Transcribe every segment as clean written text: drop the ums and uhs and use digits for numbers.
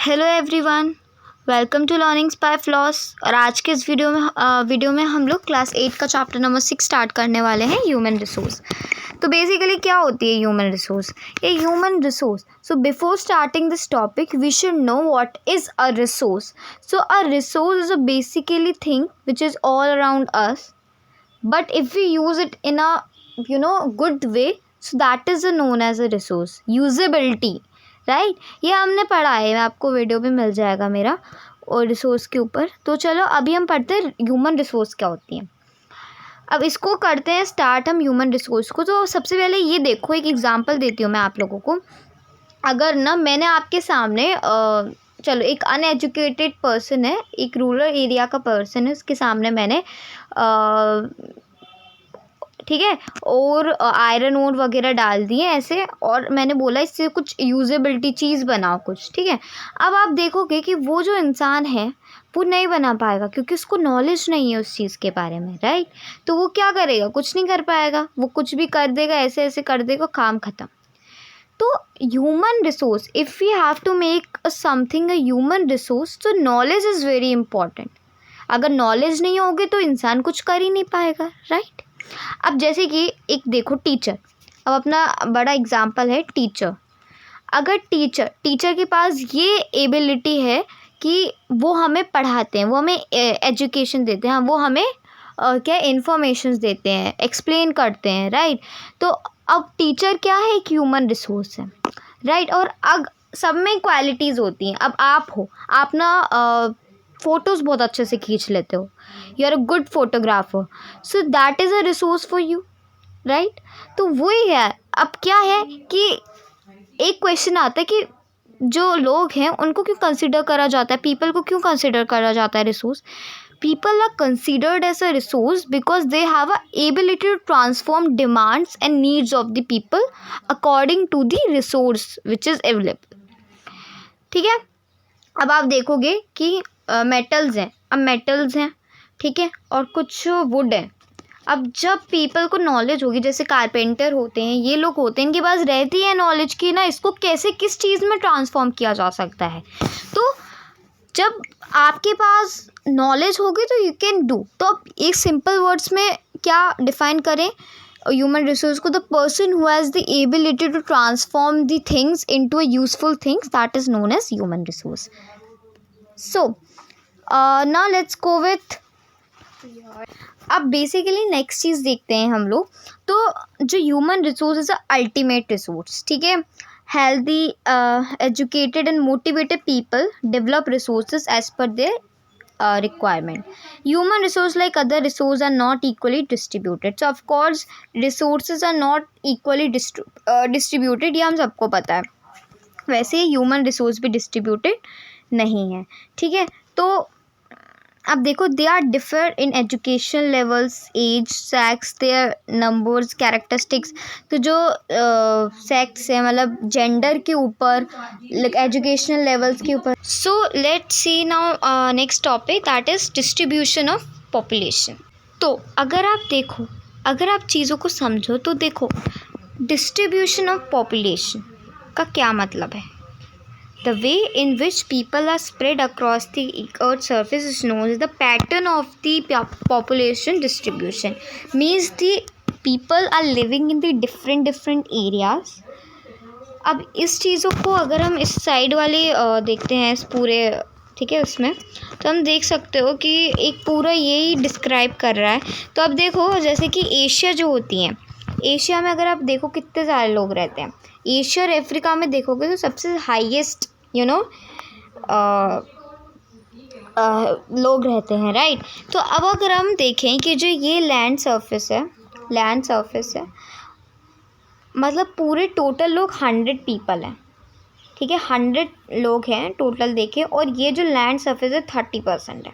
Hello everyone, welcome to learning spy floss. और आज के इस वीडियो में हम लोग क्लास 8 का चैप्टर नंबर 6 स्टार्ट करने वाले हैं, ह्यूमन रिसोर्स। तो बेसिकली क्या होती है ह्यूमन रिसोर्स? ये human resource, so before starting this topic we should know what is a resource. So a resource is a basically thing which is all around us, but if we use it in a good way, so that is known as a resource. Usability, right? ये हमने पढ़ा है, आपको video भी मिल जाएगा मेरा और resource के ऊपर। तो चलो अभी हम पढ़ते हैं ह्यूमन रिसोर्स क्या होती है। अब इसको करते हैं स्टार्ट हम ह्यूमन रिसोर्स को। तो सबसे पहले ये देखो, एक एग्जांपल देती हूँ मैं आप लोगों को। अगर ना मैंने आपके सामने चलो एक अनएजुकेटेड पर्सन है, एक रूरल एरिया का पर्सन है, उसके सामने मैंने ठीक है और आयरन ओर वगैरह डाल दिए ऐसे, और मैंने बोला इससे कुछ यूजेबिलिटी चीज़ बनाओ कुछ। ठीक है, अब आप देखोगे कि वो जो इंसान है वो नहीं बना पाएगा क्योंकि उसको नॉलेज नहीं है उस चीज़ के बारे में, राइट? तो वो क्या करेगा? कुछ नहीं कर पाएगा, वो कुछ भी कर देगा, ऐसे ऐसे कर देगा, काम ख़त्म। तो human resource, if we have to make something a human resource, तो नॉलेज इज़ वेरी इंपॉर्टेंट। अगर नॉलेज नहीं होगी तो इंसान कुछ कर ही नहीं पाएगा, राइट? अब जैसे कि एक देखो टीचर, अब अपना बड़ा एग्जाम्पल है टीचर। अगर टीचर के पास ये एबिलिटी है कि वो हमें पढ़ाते हैं, वो हमें एजुकेशन देते हैं, वो हमें क्या इन्फॉर्मेशन देते हैं, एक्सप्लेन करते हैं, राइट? तो अब टीचर क्या है? एक ह्यूमन रिसोर्स है, राइट? और सब में क्वालिटीज़ होती हैं। अब आप हो, आप ना फ़ोटोज़ बहुत अच्छे से खींच लेते हो, you are a good photographer, so that is a resource for you, right? तो वही है। अब क्या है कि एक क्वेश्चन आता है कि जो लोग हैं उनको क्यों कंसिडर करा जाता है, पीपल को क्यों कंसिडर करा जाता है resource? People are considered as a resource because they have a ability to transform demands and needs of the people according to the resource which is available. ठीक है, अब आप देखोगे कि मेटल्स हैं, अब मेटल्स हैं, ठीक है, और कुछ वुड है। अब जब पीपल को नॉलेज होगी, जैसे कारपेंटर होते हैं, ये लोग होते हैं, इनके पास रहती है नॉलेज की ना इसको कैसे किस चीज़ में ट्रांसफॉर्म किया जा सकता है। तो जब आपके पास नॉलेज होगी तो यू कैन डू। तो अब एक सिंपल वर्ड्स में क्या डिफाइन करें ह्यूमन रिसोर्स को? The person who has the ability to transform the things into a useful things, that is known as human resource. So now let's go with, अब basically next चीज़ देखते हैं हम लोग। तो जो human resource is a ultimate resource, ठीक है। Healthy, educated and motivated people develop resources as per their requirement. Human resource like other resources are not equally distributed. So of course resources are not equally distributed, ये हम सबको पता है। वैसे human resource भी distributed नहीं है, ठीक है। तो अब देखो, they are differ in education levels, age, sex, their numbers, characteristics. तो जो सेक्स है मतलब जेंडर के ऊपर, एजुकेशनल लेवल्स के ऊपर। So let's see now next topic, that is distribution of population. तो अगर आप देखो, अगर आप चीज़ों को समझो तो देखो, डिस्ट्रीब्यूशन ऑफ पॉपुलेशन का क्या मतलब है? The way in which people are spread across the earth's surface is known as the pattern of the population distribution. Means the people are living in the different areas. अब इस चीज़ों को अगर हम इस साइड वाले देखते हैं, इस पूरे, ठीक है, उसमें तो हम देख सकते हो कि एक पूरा यही डिस्क्राइब कर रहा है। तो अब देखो, जैसे कि एशिया जो होती हैं, एशिया में अगर आप देखो कितने सारे लोग रहते हैं। एशिया और अफ्रीका में देखोगे तो सबसे हाईएस्ट लोग रहते हैं, राइट? तो अब अगर हम देखें कि जो ये लैंड सरफेस है मतलब पूरे टोटल लोग 100 पीपल हैं, ठीक है, 100 लोग हैं टोटल देखें, और ये जो लैंड सरफेस है 30% है,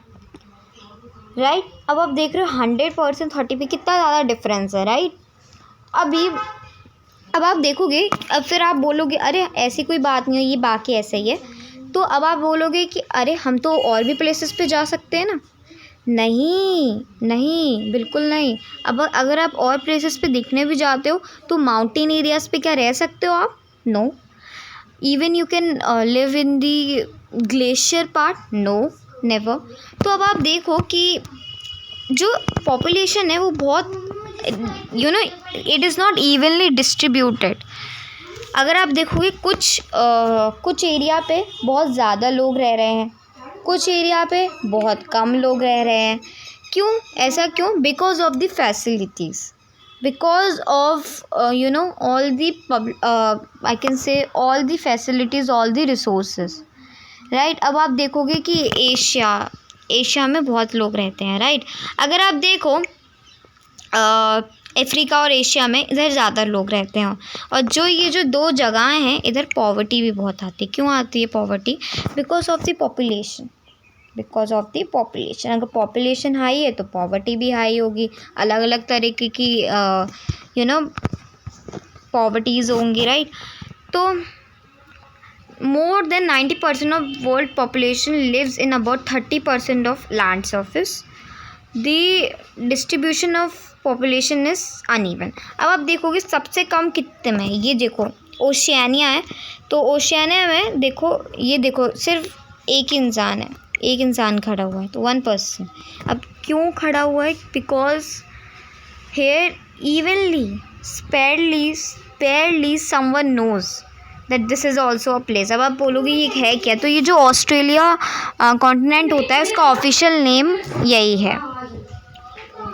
राइट? अब आप देख रहे हो 100% 30 पे कितना ज़्यादा डिफरेंस है, राइट? अब आप देखोगे, अब फिर आप बोलोगे अरे ऐसी कोई बात नहीं है, ये बाकी ऐसा ही है। तो अब आप बोलोगे कि अरे हम तो और भी प्लेसेस पे जा सकते हैं ना। नहीं, बिल्कुल नहीं। अब अगर आप और प्लेसेस पे दिखने भी जाते हो तो माउंटेन एरियाज़ पे क्या रह सकते हो आप? No. Even you can live in the glacier part? No, never. तो अब आप देखो कि जो पॉपुलेशन है वो बहुत it is not evenly distributed. अगर आप देखोगे कुछ एरिया पे बहुत ज़्यादा लोग रह रहे हैं, कुछ एरिया पे बहुत कम लोग रह रहे हैं। क्यों? ऐसा क्यों? Because of the facilities, because of all the I can say all the facilities, all the resources, right. अब आप देखोगे कि एशिया में बहुत लोग रहते हैं, राइट। अगर आप देखो अफ्रीका और एशिया में इधर ज़्यादा लोग रहते हैं, और ये जो दो जगह हैं इधर पॉवर्टी भी बहुत आती है। क्यों आती है poverty? Because of the population, because of the population. अगर पॉपुलेशन हाई है तो पॉवर्टी भी हाई होगी, अलग अलग तरीके की पॉवर्टीज़ होंगी, राइट। तो more than 90% of world population lives in about 30% of land surface. The distribution of population is uneven. अब आप देखोगे सबसे कम कितने में है, ये देखो ओशियानिया है। तो ओशियानिया में देखो, ये देखो सिर्फ एक इंसान है, एक इंसान खड़ा हुआ है, तो 1%। अब क्यों खड़ा हुआ है? Because here evenly sparely someone knows that this is also a place. अब आप बोलोगे ये है क्या? तो ये जो ऑस्ट्रेलिया कॉन्टिनेंट होता है उसका ऑफिशियल नेम यही है,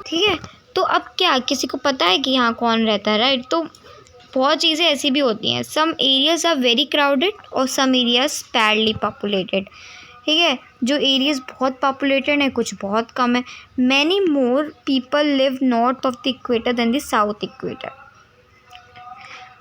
ठीक है। तो अब क्या किसी को पता है कि यहाँ कौन रहता है, राइट। तो बहुत चीज़ें ऐसी भी होती हैं, some areas are very crowded और सम एरियाज स्पैरली पॉपुलेटेड, ठीक है। जो एरियाज बहुत पॉपुलेटेड है, कुछ बहुत कम है। Many more people live north of the equator than the south equator.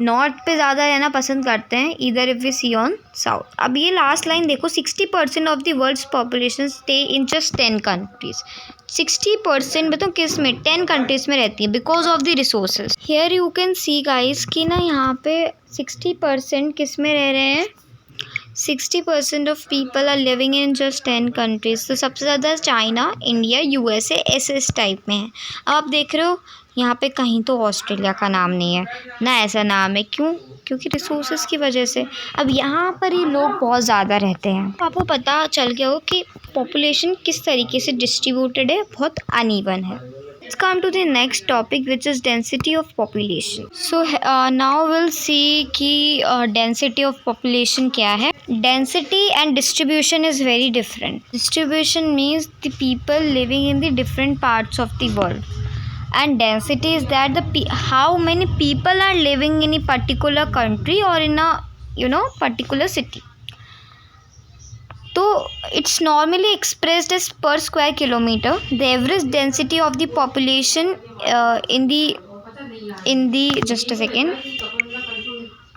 North पे ज़्यादा रहना पसंद करते हैं, इधर if we see on south. अब ये लास्ट लाइन देखो, 60% of the world's population stay in just 10 countries. 60% में तो किस में? 10 कंट्रीज में रहती है, because of the resources. Here you can see guys कि ना यहाँ पे 60% किस में रह रहे हैं? 60% of people are living in just 10 countries. तो सबसे ज़्यादा चाइना, इंडिया, USA ऐसे इस टाइप में है। अब आप देख रहे हो यहाँ पे कहीं तो ऑस्ट्रेलिया का नाम नहीं है ना, ऐसा नाम है। क्यों? क्योंकि रिसोर्सेज की वजह से। अब यहाँ पर ही लोग बहुत ज़्यादा रहते हैं। तो आपको पता चल गया हो कि पॉपुलेशन किस तरीके से डिस्ट्रीब्यूटेड है, बहुत अनइवन है। Let's come to the next topic, which is density of population. So now we'll see कि density of population क्या है. Density and distribution is very different. Distribution means the people living in the different parts of the world, and density is that how many people are living in a particular country or in a particular city. तो it's normally expressed as per square kilometer. The average density of the population in the just a second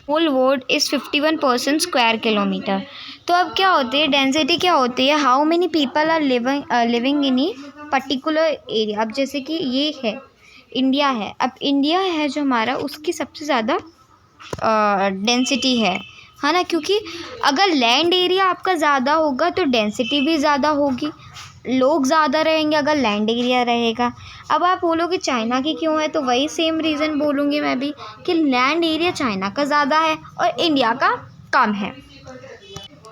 whole world is 51% square kilometer. तो अब क्या होती है density? क्या होती है? How many people are living in a particular area. अब जैसे कि ये है इंडिया है, अब इंडिया है जो हमारा, उसकी सबसे ज़्यादा डेंसिटी है ना, क्योंकि अगर लैंड एरिया आपका ज़्यादा होगा तो डेंसिटी भी ज़्यादा होगी, लोग ज़्यादा रहेंगे अगर लैंड एरिया रहेगा। अब आप बोलोगे चाइना की क्यों है, तो वही सेम रीज़न बोलूँगी मैं भी कि लैंड एरिया चाइना का ज़्यादा है और इंडिया का कम है।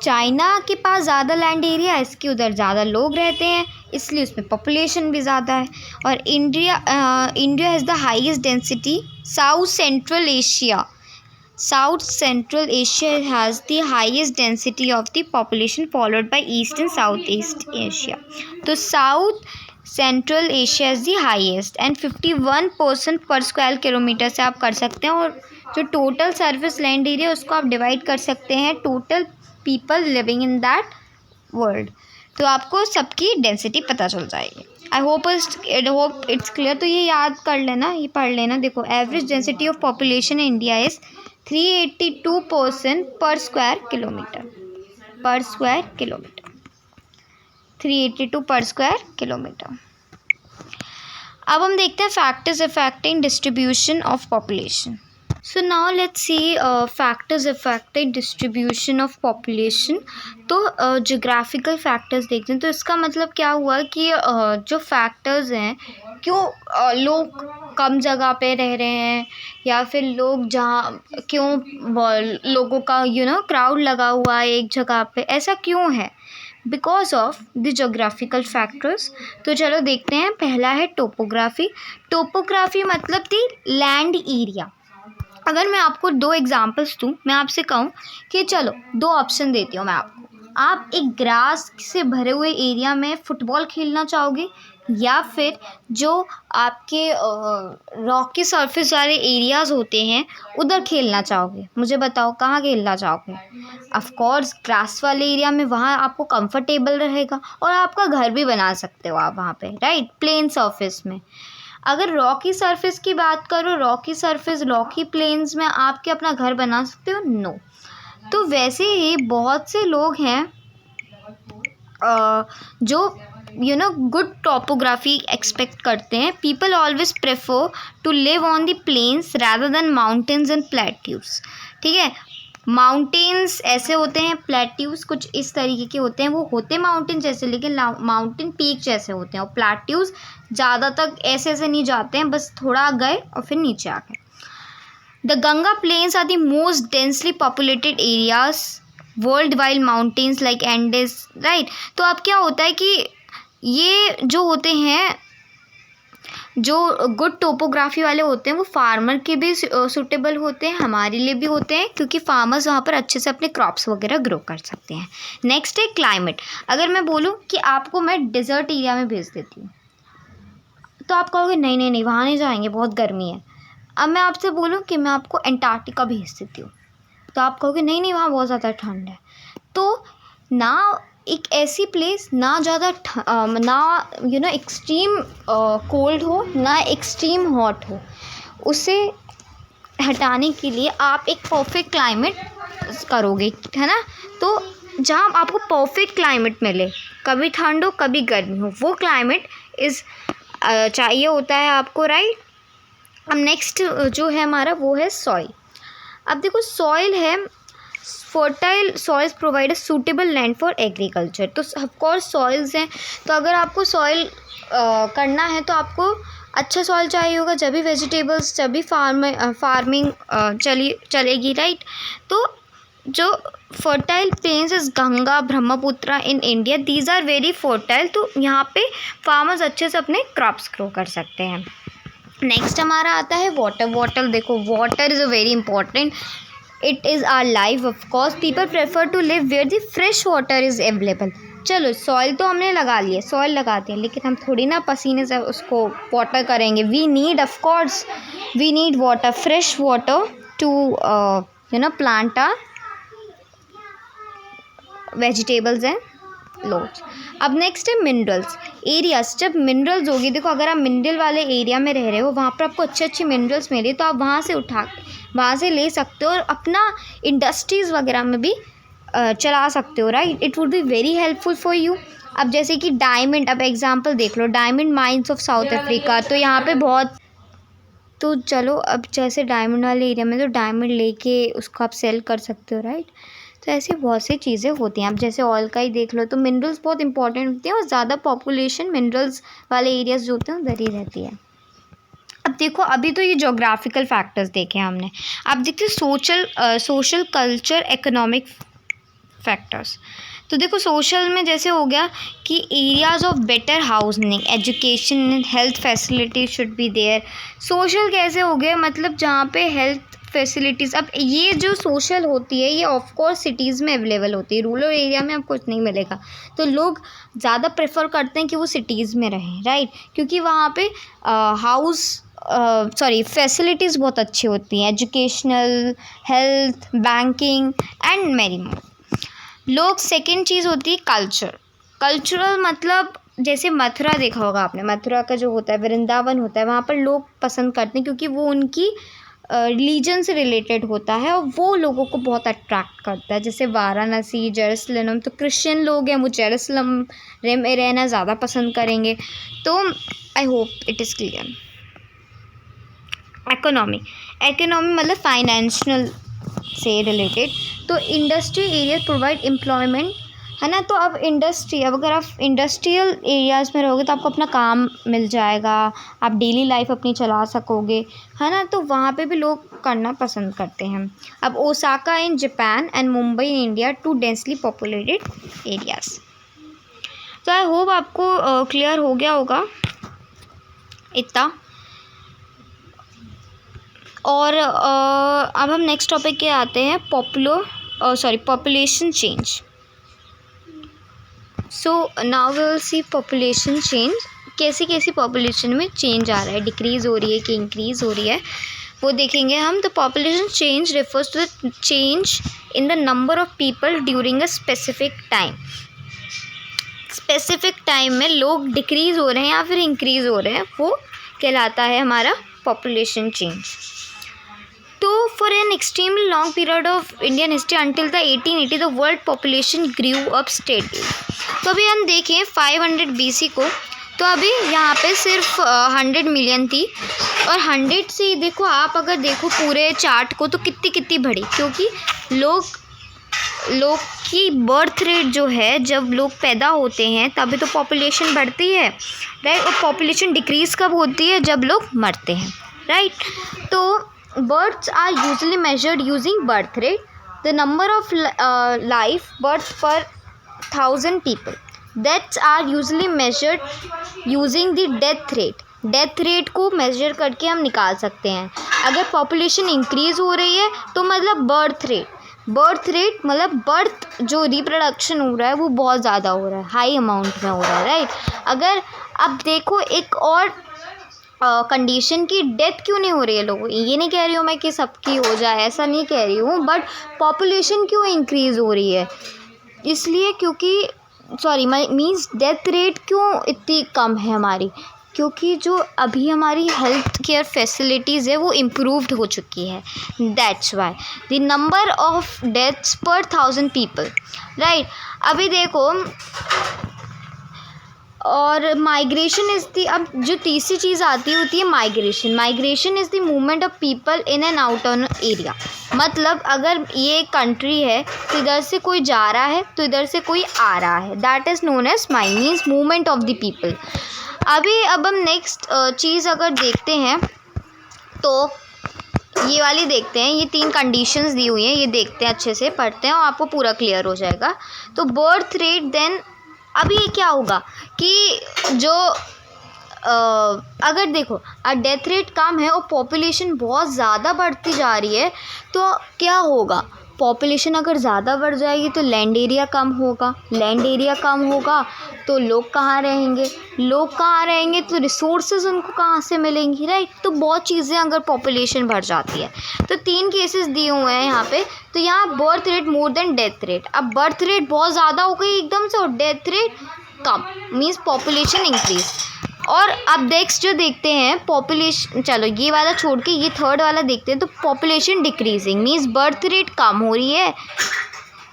चाइना के पास ज़्यादा लैंड एरिया है, इसके उधर ज़्यादा लोग रहते हैं, इसलिए उसमें पॉपुलेशन भी ज़्यादा है। और India has the highest density. South Central Asia has the highest density of the population, followed by East and Southeast Asia. तो South Central Asia is the highest and 51% per square kilometer से आप कर सकते हैं। और जो total surface land area उसको आप डिवाइड कर सकते हैं total people living in that world, तो आपको सबकी डेंसिटी पता चल जाएगी। I hope it's clear. तो ये याद कर लेना, ये पढ़ लेना। देखो, average density of population in India is 382% पर स्क्वायर किलोमीटर। 382 पर स्क्वायर किलोमीटर। अब हम देखते हैं factors affecting distribution of population. So now let's see factors affected distribution of population. तो जोग्राफिकल फैक्टर्स देखते हैं। तो इसका मतलब क्या हुआ कि जो फैक्टर्स हैं, क्यों लोग कम जगह पे रह रहे हैं, या फिर लोग जहाँ क्यों लोगों का क्राउड लगा हुआ है एक जगह पे, ऐसा क्यों है? Because of the geographical factors. तो चलो देखते हैं। पहला है टोपोग्राफी। टोपोग्राफी मतलब दी लैंड एरिया। अगर मैं आपको 2 एग्जांपल्स दूँ, मैं आपसे कहूँ कि चलो 2 ऑप्शन देती हूँ मैं आपको। आप एक ग्रास से भरे हुए एरिया में फुटबॉल खेलना चाहोगे, या फिर जो आपके रॉकी सरफेस वाले एरियाज़ होते हैं उधर खेलना चाहोगे? मुझे बताओ कहाँ खेलना चाहोगे? ऑफ कोर्स ग्रास वाले एरिया में, वहाँ आपको कंफर्टेबल रहेगा और आपका घर भी बना सकते हो आप वहाँ पे, राइट, प्लेन सरफेस में। अगर रॉकी सरफेस की बात करो, रॉकी सरफेस, रॉकी प्लेन्स में आप क्या अपना घर बना सकते हो? नो। तो वैसे ही बहुत से लोग हैं जो गुड टोपोग्राफी एक्सपेक्ट करते हैं। People always prefer to live on the plains rather than mountains and plateaus. ठीक है, माउंटेन्स ऐसे होते हैं, प्लेट्यूज कुछ इस तरीके के होते हैं। वो होते माउंटेन जैसे, लेकिन माउंटेन पीक जैसे होते हैं, और प्लेट्यूज ज़्यादा तक ऐसे ऐसे नहीं जाते हैं, बस थोड़ा गए और फिर नीचे आ गए। The Ganga plains are the most densely populated areas world wide mountains like Andes, right. तो अब क्या होता है कि ये जो होते हैं, जो गुड टोपोग्राफी वाले होते हैं, वो फार्मर के भी सूटेबल होते हैं, हमारे लिए भी होते हैं, क्योंकि फार्मर्स वहाँ पर अच्छे से अपने क्रॉप्स वगैरह ग्रो कर सकते हैं। नेक्स्ट है क्लाइमेट। अगर मैं बोलूँ कि आपको मैं डिज़र्ट एरिया में भेज देती हूँ, तो आप कहोगे नहीं नहीं नहीं, वहाँ नहीं जाएंगे, बहुत गर्मी है। अब मैं आपसे बोलूँ कि मैं आपको एंटार्क्टिका भेज देती हूँ, तो आप कहोगे नहीं नहीं, वहाँ बहुत ज़्यादा ठंड है। तो ना एक ऐसी प्लेस ना ज़्यादा ना एक्सट्रीम कोल्ड हो, ना एक्सट्रीम हॉट हो, उसे हटाने के लिए आप एक परफेक्ट क्लाइमेट करोगे, है ना। तो जहाँ आपको परफेक्ट क्लाइमेट मिले, कभी ठंड हो कभी गर्मी हो, वो क्लाइमेट चाहिए होता है आपको, राइट। अब नेक्स्ट जो है हमारा वो है सॉइल। अब देखो सॉइल है, fertile soils provide a suitable land for agriculture. तो ऑफकोर्स सॉइल्स हैं, तो अगर आपको सॉइल करना है तो आपको अच्छा सॉइल चाहिए होगा, जब भी वेजिटेबल्स, जब भी फार्मिंग चलेगी, राइट। तो जो fertile plains is Ganga, Brahmaputra in India, these are very fertile. तो यहाँ पे फार्मर्स अच्छे से अपने क्रॉप्स ग्रो कर सकते हैं। नेक्स्ट हमारा आता है वाटर। वाटर देखो, water is a very important, it is our life. Of course people prefer to live where the fresh water is available. चलो सॉइल तो हमने लगा लिया, सॉइल लगा दिया, लेकिन हम थोड़ी ना पसीने से उसको वाटर करेंगे। We need, of course we need water, fresh water to plant our vegetables and loads. अब नेक्स्ट है मिनरल्स एरियाज। जब मिनरल्स होगी, देखो अगर आप मिनरल वाले एरिया में रह रहे हो, वहाँ पर आपको अच्छे अच्छे मिनरल्स मिले, तो आप वहाँ से ले सकते हो और अपना इंडस्ट्रीज़ वगैरह में भी चला सकते हो, right. It would be very helpful for you. अब जैसे कि डायमंड, अब एग्जांपल देख लो, diamond mines of South Africa, तो यहाँ पे बहुत, तो चलो अब जैसे डायमंड वाले एरिया में तो डायमंड लेके उसको आप सेल कर सकते हो, राइट। तो ऐसी बहुत सी चीज़ें होती हैं। अब जैसे ऑयल का ही देख लो, तो मिनरल्स बहुत इंपॉर्टेंट होती हैं और ज़्यादा पॉपुलेशन मिनरल्स वाले एरियाज जो होते हैं उधर ही रहती है। अब देखो, अभी तो ये जोग्राफिकल फैक्टर्स देखे हमने। अब देखते सोशल कल्चर इकोनॉमिक फैक्टर्स। तो देखो सोशल में जैसे हो गया कि areas of better housing, education and health facility should be there. Social कैसे हो गया, मतलब जहाँ पे हेल्थ फैसिलिटीज़, अब ये जो सोशल होती है ये ऑफ कोर्स सिटीज़ में अवेलेबल होती है, रूरल एरिया में आपको कुछ नहीं मिलेगा। तो लोग ज़्यादा प्रेफर करते हैं कि वो सिटीज़ में रहें, राइट, क्योंकि वहाँ पे फैसिलिटीज़ बहुत अच्छी होती हैं, educational, health, banking and many more. लोग, सेकेंड चीज़ होती है कल्चरल, मतलब जैसे मथुरा देखा होगा आपने, मथुरा का जो होता है, वृंदावन होता है, वहाँ पर लोग पसंद करते हैं क्योंकि वो उनकी रिलीजन से रिलेटेड होता है और वो लोगों को बहुत अट्रैक्ट करता है। जैसे वाराणसी, जेरूसलम, तो क्रिश्चियन लोग हैं, वो जेरूसलम में रहना ज़्यादा पसंद करेंगे। तो I hope it is clear. Economy, economy मतलब फाइनेंशियल से रिलेटेड। तो इंडस्ट्री एरिया प्रोवाइड एम्प्लॉयमेंट, है ना। तो अब इंडस्ट्री, अब अगर आप इंडस्ट्रियल एरियाज़ में रहोगे तो आपको अपना काम मिल जाएगा, आप डेली लाइफ अपनी चला सकोगे, है ना। तो वहाँ पे भी लोग करना पसंद करते हैं। अब Osaka in Japan and Mumbai in India, two densely populated areas. तो आई होप आपको क्लियर हो गया होगा इतना। और अब हम नेक्स्ट टॉपिक के आते हैं, population change. So now we will see population change, कैसी कैसी पॉपुलेशन में चेंज आ रहा है, डिक्रीज़ हो रही है कि इंक्रीज़ हो रही है, वो देखेंगे हम। तो population change refers to the change in the number of people during a specific time. Specific time में लोग डिक्रीज़ हो रहे हैं या फिर इंक्रीज़ हो रहे हैं, वो कहलाता है हमारा पॉपुलेशन चेंज। तो for an extremely long period of Indian history until the 1880 the world population grew up steadily. तो अभी हम देखें 500 BC को, तो अभी यहाँ पे सिर्फ 100 मिलियन थी, और 100 से देखो आप अगर देखो पूरे चार्ट को तो कितनी बढ़ी, क्योंकि लोग की बर्थ रेट जो है, जब लोग पैदा होते हैं तभी तो पॉपुलेशन बढ़ती है, राइट। और पॉपुलेशन डिक्रीज़ कब होती है, जब लोग मरते हैं, राइट। तो births are usually measured using birth rate, the number of life births per 1000 people. Deaths are usually measured using the death rate. Death rate को मेजर करके हम निकाल सकते हैं। अगर पॉपुलेशन इंक्रीज़ हो रही है तो मतलब बर्थ रेट मतलब बर्थ जो रिप्रोडक्शन हो रहा है वो बहुत ज़्यादा हो रहा है, हाई अमाउंट में हो रहा है, राइट। अगर अब देखो एक और कंडीशन की डेथ क्यों नहीं हो रही है लोगों, ये नहीं कह रही हूँ मैं कि सबकी हो जाए, ऐसा नहीं कह रही हूँ, बट पॉपुलेशन क्यों इंक्रीज़ हो रही है, इसलिए क्योंकि मीन्स डेथ रेट क्यों इतनी कम है हमारी, क्योंकि जो अभी हमारी हेल्थ केयर फैसिलिटीज़ है वो इम्प्रूव्ड हो चुकी है। That's why the number of deaths पर 1000 पीपल, राइट। अभी देखो, और माइग्रेशन इज़ दी, अब जो तीसरी चीज़ आती होती है migration is the movement of people in and out on area. मतलब अगर ये कंट्री है तो इधर से कोई जा रहा है तो इधर से कोई आ रहा है, that is known as means movement of the people. अब हम नेक्स्ट चीज़ अगर देखते हैं तो ये वाली देखते हैं, ये 3 कंडीशंस दी हुई हैं, ये देखते हैं, अच्छे से पढ़ते हैं और आपको पूरा क्लियर हो जाएगा। तो बर्थ रेट, देन अभी ये क्या होगा कि जो अगर देखो डेथ रेट कम है और पॉपुलेशन बहुत ज़्यादा बढ़ती जा रही है, तो क्या होगा, पॉपुलेशन अगर ज़्यादा बढ़ जाएगी तो लैंड एरिया कम होगा, तो लोग कहाँ रहेंगे, तो रिसोर्सेज उनको कहाँ से मिलेंगी, राइट। तो बहुत चीज़ें अगर पॉपुलेशन बढ़ जाती है, तो 3 केसेस दिए हुए हैं यहाँ पे। तो यहाँ birth rate more than death rate, अब बर्थ रेट बहुत ज़्यादा हो गई एकदम से और डेथ रेट कम, मीन्स पॉपुलेशन इंक्रीज। और अब नेक्स्ट जो देखते हैं पॉपुलेशन, चलो ये वाला छोड़ के ये थर्ड वाला देखते हैं। तो population decreasing means birth rate कम हो रही है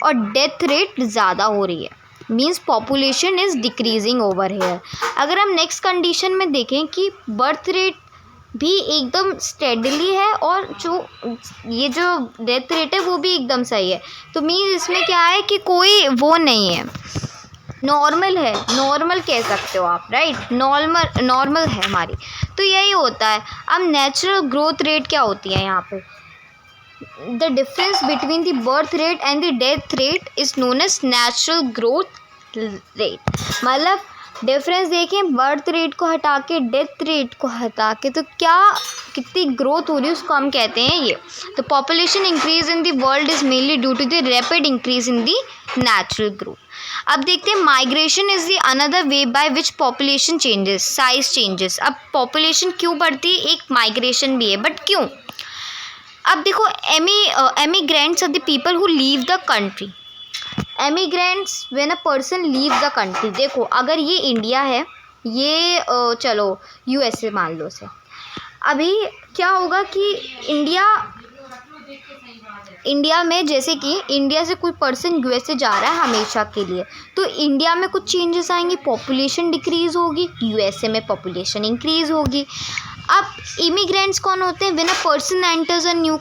और डेथ रेट ज़्यादा हो रही है, means population is decreasing over here. अगर हम नेक्स्ट कंडीशन में देखें कि बर्थ रेट भी एकदम स्टेडली है और ये जो डेथ रेट है वो भी एकदम सही है, तो मीन्स इसमें क्या है कि कोई वो नहीं है, नॉर्मल है, नॉर्मल कह सकते हो आप, राइट। नॉर्मल है हमारी, तो यही होता है। अब नेचुरल ग्रोथ रेट क्या होती है यहाँ पे, the difference between the birth rate and the death rate is known as natural growth rate. मतलब डिफरेंस देखें, बर्थ रेट को हटा के डेथ रेट को हटा के तो कितनी ग्रोथ हो रही है उसको हम कहते हैं ये। तो population increase in the world is mainly due to the rapid increase in the natural growth. अब देखते हैं migration is the another way by which population changes, size changes. अब पॉपुलेशन क्यों बढ़ती है, एक माइग्रेशन भी है, बट क्यों। अब देखो emigrants are the people who leave the country. Emigrants when a person leave the country, देखो अगर ये इंडिया है, ये चलो यूएसए मान लो से, अभी क्या होगा कि इंडिया में जैसे कि इंडिया से कोई पर्सन यूएसए जा रहा है हमेशा के लिए, तो इंडिया में कुछ चेंजेस आएंगे, पॉपुलेशन डिक्रीज़ होगी, यूएसए में पॉपुलेशन इंक्रीज़ होगी। अब इमिग्रेंट्स कौन होते हैं? When a person enters a new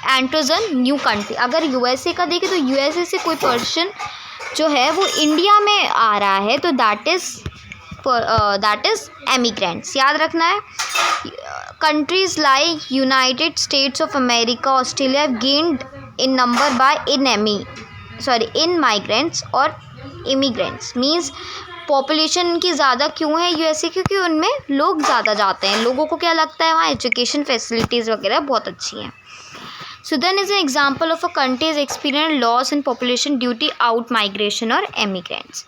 enters a new country. अगर यूएसए का देखें तो यूएसए से कोई पर्सन जो है वो इंडिया में आ रहा है तो दैट इज़ एमिग्रेंट्स। याद रखना है। Countries like United states of America, Australia have gained in number by in migrants और इमिग्रेंट्स। मीन्स पॉपुलेशन की ज़्यादा क्यों है यूएसए? क्योंकि उनमें लोग ज़्यादा जाते हैं। लोगों को क्या लगता है वहाँ एजुकेशन फैसिलिटीज़ वगैरह बहुत अच्छी हैं। Sudan is an example of a country has experienced loss in population due to out migration or emigrants.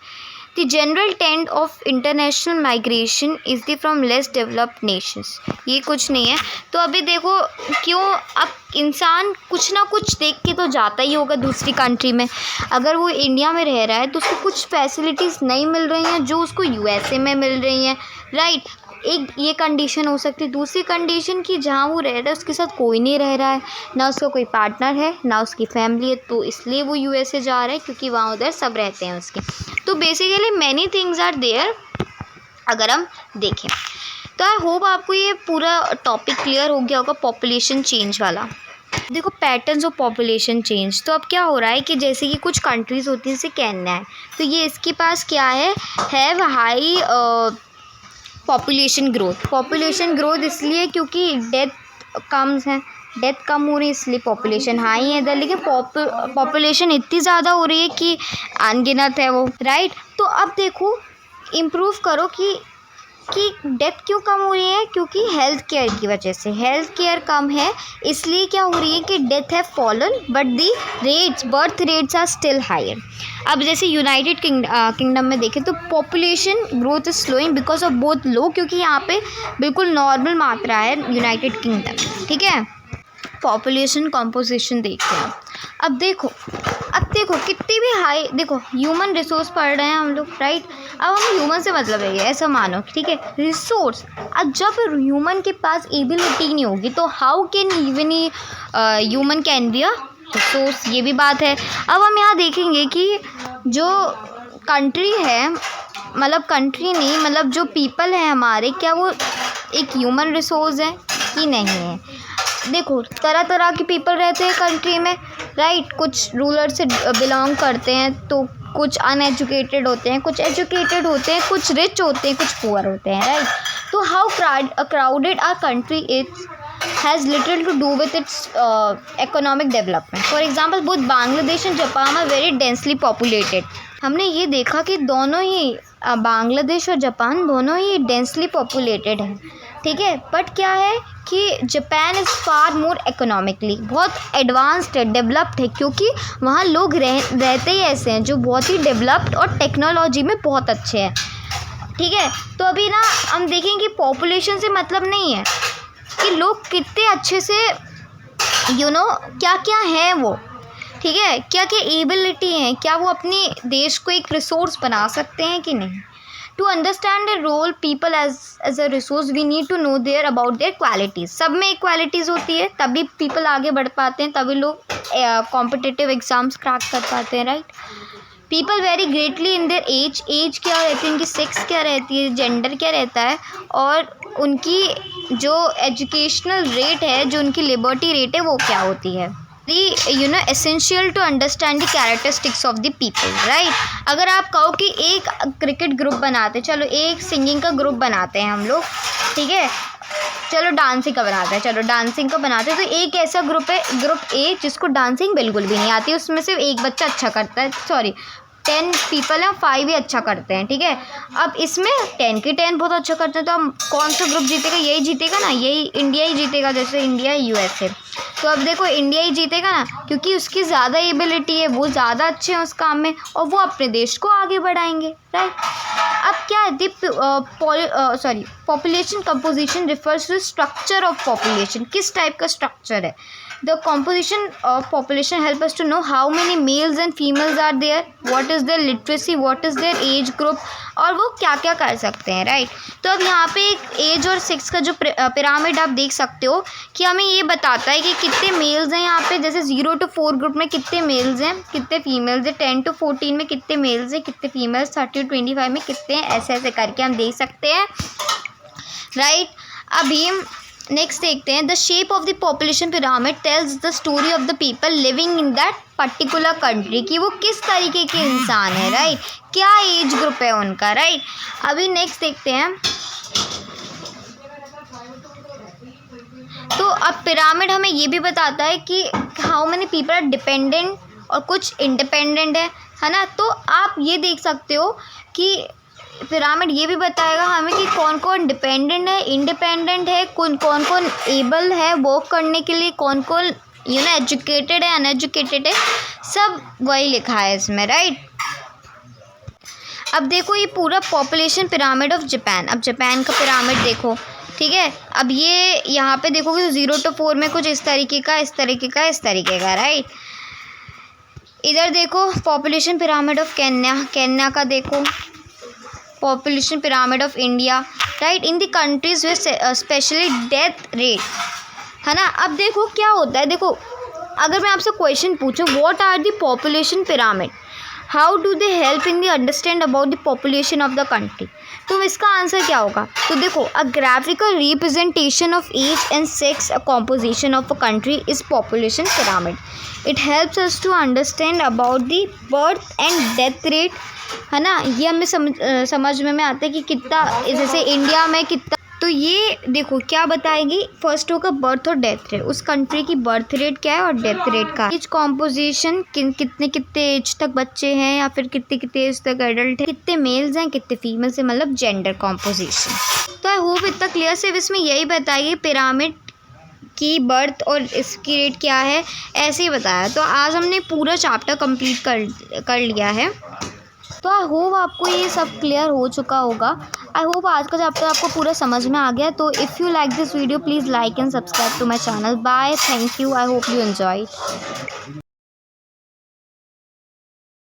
The general trend of international migration is the from less developed nations. ये कुछ नहीं है। तो अभी देखो क्यों, अब इंसान कुछ ना कुछ देख के तो जाता ही होगा दूसरी कंट्री में। अगर वो इंडिया में रह रहा है तो उसको कुछ फैसिलिटीज़ नहीं मिल रही हैं जो उसको यूएसए में मिल रही हैं, राइट। एक ये कंडीशन हो सकती है। दूसरी कंडीशन कि जहाँ वो रह रहा है उसके साथ कोई नहीं रह रहा है, ना उसका कोई पार्टनर है ना उसकी फैमिली है, तो इसलिए वो यूएसए जा रहा है क्योंकि वहाँ उधर सब रहते हैं उसके। तो basically many things are there अगर हम देखें। तो आई होप आपको ये पूरा टॉपिक क्लियर हो गया होगा पॉपुलेशन चेंज वाला। देखो पैटर्न्स ऑफ पॉपुलेशन चेंज। तो अब क्या हो रहा है कि जैसे कि कुछ कंट्रीज़ होती हैं जैसे केन्या है, तो ये इसके पास क्या है, हैव हाई पॉपुलेशन ग्रोथ इसलिए क्योंकि डेथ कम हो रही है इसलिए पॉपुलेशन हाई है इधर। लेकिन पॉपुलेशन इतनी ज़्यादा हो रही है कि अनगिनत है वो, राइट। तो अब देखो इम्प्रूव करो कि डेथ क्यों कम हो रही है? क्योंकि हेल्थ केयर की वजह से। हेल्थ केयर कम है इसलिए क्या हो रही है कि death have fallen but the birth rates are still higher. अब जैसे यूनाइटेड किंगडम में देखें तो population growth is slowing because of both low, क्योंकि यहाँ पे बिल्कुल नॉर्मल मात्रा है यूनाइटेड किंगडम, ठीक है। पॉपुलेशन कंपोजिशन देखते हैं। अब देखो कितनी भी हाई, देखो ह्यूमन रिसोर्स पढ़ रहे हैं हम लोग, राइट। अब हमें ह्यूमन से मतलब है ऐसा मानो, ठीक है, रिसोर्स। अब जब ह्यूमन के पास एबिलिटी नहीं होगी तो how can even human can be a resource, ये भी बात है। अब हम यहाँ देखेंगे कि जो कंट्री है, मतलब कंट्री नहीं, मतलब जो पीपल है हमारे, क्या वो एक ह्यूमन रिसोर्स है कि नहीं है? देखो तरह तरह के पीपल रहते हैं कंट्री में, राइट। कुछ रूलर से बिलोंग करते हैं तो कुछ अनएजुकेटेड होते हैं, कुछ एजुकेटेड होते हैं, कुछ रिच होते हैं, कुछ पुअर होते हैं, राइट। तो how crowded our country is has little to do with its economic development. For example both Bangladesh and Japan are very densely populated. हमने ये देखा कि दोनों ही बांग्लादेश और जापान दोनों ही डेंसली पॉपुलेटेड हैं, ठीक है। बट क्या है कि Japan is far more economically, बहुत एडवांस्ड है, डेवलप्ड है, क्योंकि वहाँ लोग रहते ही ऐसे हैं जो बहुत ही डेवलप्ड और टेक्नोलॉजी में बहुत अच्छे हैं, ठीक है। तो अभी ना हम देखें कि पॉपुलेशन से मतलब नहीं है कि लोग कितने अच्छे से क्या क्या हैं वो, ठीक है, क्या क्या एबिलिटी हैं, क्या वो अपने देश को एक रिसोर्स बना सकते हैं कि नहीं। To understand the role people as a resource we need to know there about their qualities. सब में क्वालिटीज़ होती है तभी पीपल आगे बढ़ पाते हैं, तभी लोग कॉम्पिटिटिव एग्ज़ाम्स क्रैक कर पाते हैं, right. People vary greatly in their age क्या रहती है, उनकी सेक्स क्या रहती है, जेंडर क्या रहता है, और उनकी जो एजुकेशनल रेट है, जो उनकी लिबर्टी रेट है वो क्या होती है। Essential to understand the characteristics of the people, right. अगर आप कहो कि एक क्रिकेट ग्रुप बनाते, चलो एक सिंगिंग का ग्रुप बनाते हैं हम लोग, ठीक है, चलो डांसिंग का बनाते हैं, तो एक ऐसा ग्रुप है, ग्रुप ए, जिसको डांसिंग बिल्कुल भी नहीं आती, उसमें सिर्फ एक बच्चा अच्छा करता है, 10 पीपल हैं, 5 ही अच्छा करते हैं, ठीक है। अब इसमें 10 के 10 बहुत अच्छा करते हैं, तो हम कौन सा ग्रुप जीतेगा? यही जीतेगा ना, यही इंडिया ही जीतेगा, जैसे इंडिया यूएसए। तो अब देखो इंडिया ही जीतेगा ना, क्योंकि उसकी ज़्यादा एबिलिटी है, वो ज़्यादा अच्छे हैं उस काम में और वो अपने देश को आगे बढ़ाएंगे, राइट। अब क्या है population composition refers to structure of population. किस टाइप का स्ट्रक्चर है? The composition of population help us to know how many males and females are there, what is their literacy, what is their age group, और वो क्या क्या कर सकते हैं, राइट। तो अब यहाँ पे एक एज और सेक्स का जो पिरामिड आप देख सकते हो कि हमें ये बताता है कि कितने मेल्स हैं यहाँ पे, जैसे 0 to 4 ग्रुप में कितने मेल्स हैं, कितने फीमेल्स हैं, 10 to 14 में कितने मेल्स हैं, कितने फीमेल्स, 30 to 25 में कितने हैं, ऐसे ऐसे करके हम देख सकते हैं। राइट। अभी नेक्स्ट देखते हैं, the shape of the population pyramid tells the story of the people living in that particular country, कि वो किस तरीके के इंसान है, राइट, क्या एज ग्रुप है उनका, राइट। अभी नेक्स्ट देखते हैं, तो अब पिरामिड हमें ये भी बताता है कि how many people are dependent और कुछ इंडिपेंडेंट है ना। तो आप ये देख सकते हो कि पिरामिड ये भी बताएगा हमें कि कौन कौन डिपेंडेंट है, इंडिपेंडेंट है, कौन कौन एबल है वर्क करने के लिए, कौन कौन एजुकेटेड है, अनएजुकेटेड है, सब वही लिखा है इसमें, राइट। अब देखो ये पूरा पॉपुलेशन पिरामिड ऑफ जापान। अब जापान का पिरामिड देखो, ठीक है। अब ये यहाँ पे देखोगे तो 0 to 4 में कुछ इस तरीके का, इस तरीके का, इस तरीके का, राइट। इधर देखो population pyramid of Kenya, Kenya का देखो, population pyramid of India, right, in the countries with specially death rate, है ना। अब देखो क्या होता है, देखो अगर मैं आपसे क्वेश्चन पूछूं what are the population pyramid, how do they help in the understand about the population of the country, तो इसका आंसर क्या होगा। तो देखो a graphical representation of age and sex composition of a country is population pyramid. It helps us to understand about the birth and death rate, है ना। ये हमें समझ में आता है कि कितना, जैसे इंडिया में कितना, तो ये देखो क्या बताएगी, फर्स्ट होगा बर्थ और डेथ रेट, उस कंट्री की बर्थ रेट क्या है और डेथ रेट का, एज कॉम्पोजिशन, कितने कितने एज तक बच्चे हैं या फिर कितने कितने एज तक एडल्ट है, कितने मेल्स हैं कितने फीमेल्स हैं, मतलब जेंडर कॉम्पोजिशन। तो आई होप इतना क्लियर, सिर्फ इसमें यही बताएगी पिरामिड की बर्थ और इसकी रेट क्या है, ऐसे ही बताया। तो आज हमने पूरा चैप्टर कंप्लीट कर लिया है। तो आई होप आपको ये सब क्लियर हो चुका होगा। आई होप आज का चैप्टर आपको पूरा समझ में आ गया। तो if you like this video please like and subscribe to my channel. Bye, thank you, I hope you enjoy.